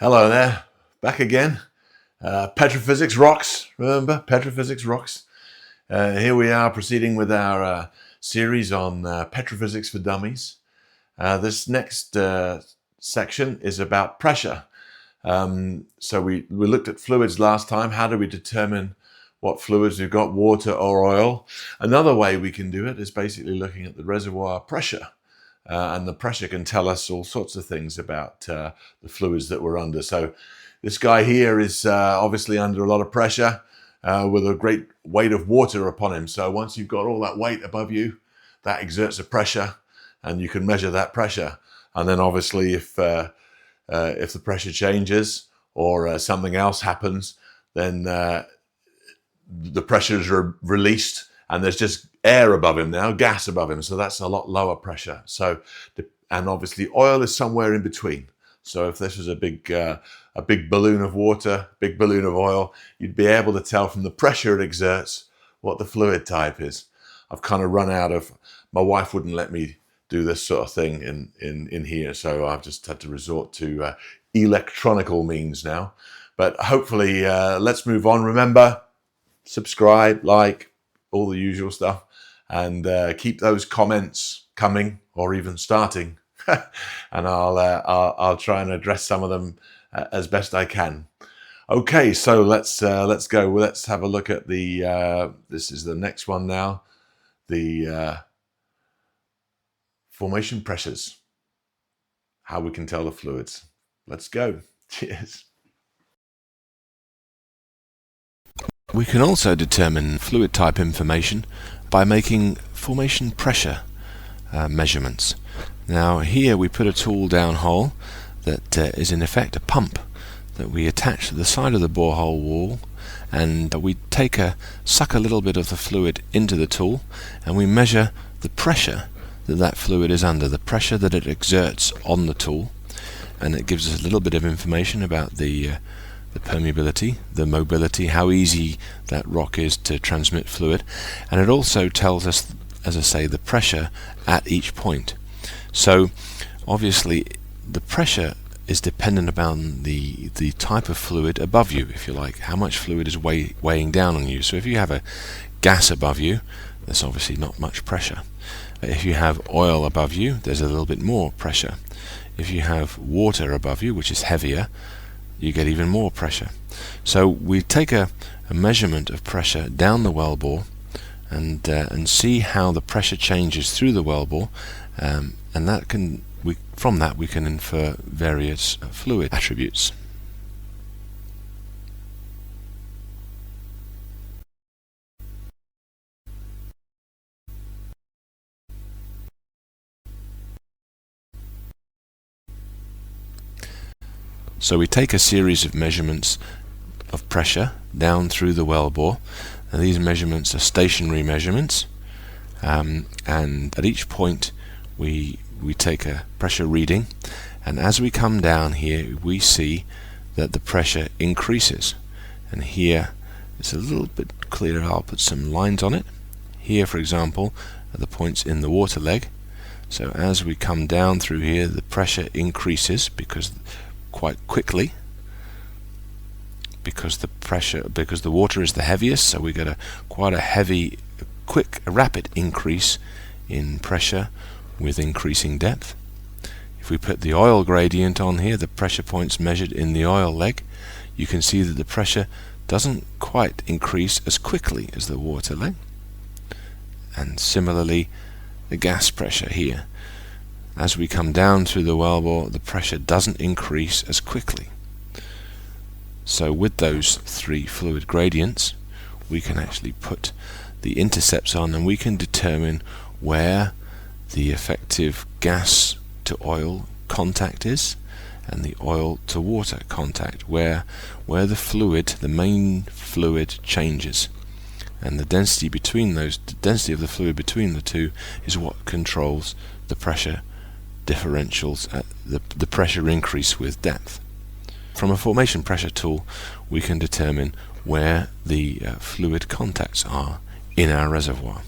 Hello there, back again. Petrophysics rocks, remember? Petrophysics rocks. Here we are proceeding with our series on Petrophysics for Dummies. This next section is about pressure. So we looked at fluids last time. How do we determine what fluids we've got, water or oil? Another way we can do it is basically looking at the reservoir pressure. And the pressure can tell us all sorts of things about the fluids that we're under. So this guy here is obviously under a lot of pressure with a great weight of water upon him. So once you've got all that weight above you, that exerts a pressure, and you can measure that pressure. And then obviously if the pressure changes or something else happens, then the pressure is released, and there's just air above him now, gas above him, so that's a lot lower pressure. So, and obviously oil is somewhere in between. So if this was a big balloon of water, big balloon of oil, you'd be able to tell from the pressure it exerts what the fluid type is. I've kind of run out of, my wife wouldn't let me do this sort of thing in here, so I've just had to resort to electronical means now. But hopefully, let's move on. Remember, subscribe, like, all the usual stuff, and keep those comments coming, or even starting, and I'll try and address some of them as best I can. Okay, so let's go. Let's have a look at the this is the next one now, the formation pressures, how we can tell the fluids. Let's go. Cheers. We can also determine fluid type information by making formation pressure measurements. Now here we put a tool downhole that is in effect a pump that we attach to the side of the borehole wall, and we suck a little bit of the fluid into the tool, and we measure the pressure that fluid is under, the pressure that it exerts on the tool, and it gives us a little bit of information about the permeability, the mobility, how easy that rock is to transmit fluid, and it also tells us, as I say, the pressure at each point. So obviously the pressure is dependent upon the type of fluid above you, if you like, how much fluid is weighing down on you. So if you have a gas above you, there's obviously not much pressure. If you have oil above you, there's a little bit more pressure. If you have water above you, which is heavier, you get even more pressure. So we take a measurement of pressure down the wellbore and see how the pressure changes through the wellbore, and from that we can infer various fluid attributes. So we take a series of measurements of pressure down through the wellbore, and these measurements are stationary measurements, and at each point we take a pressure reading, and as we come down here we see that the pressure increases, and here it's a little bit clearer. I'll put some lines on it. Here, for example, are the points in the water leg. So as we come down through here, the pressure increases quite quickly, because the water is the heaviest, so we get quite a heavy, rapid increase in pressure with increasing depth. If we put the oil gradient on here, the pressure points measured in the oil leg, you can see that the pressure doesn't quite increase as quickly as the water leg, and similarly the gas pressure here. As we come down through the wellbore, the pressure doesn't increase as quickly. So with those three fluid gradients, we can actually put the intercepts on, and we can determine where the effective gas to oil contact is, and the oil to water contact, where the main fluid changes. And the density of the fluid between the two is what controls the pressure differentials, the pressure increase with depth. From a formation pressure tool, we can determine where the fluid contacts are in our reservoir.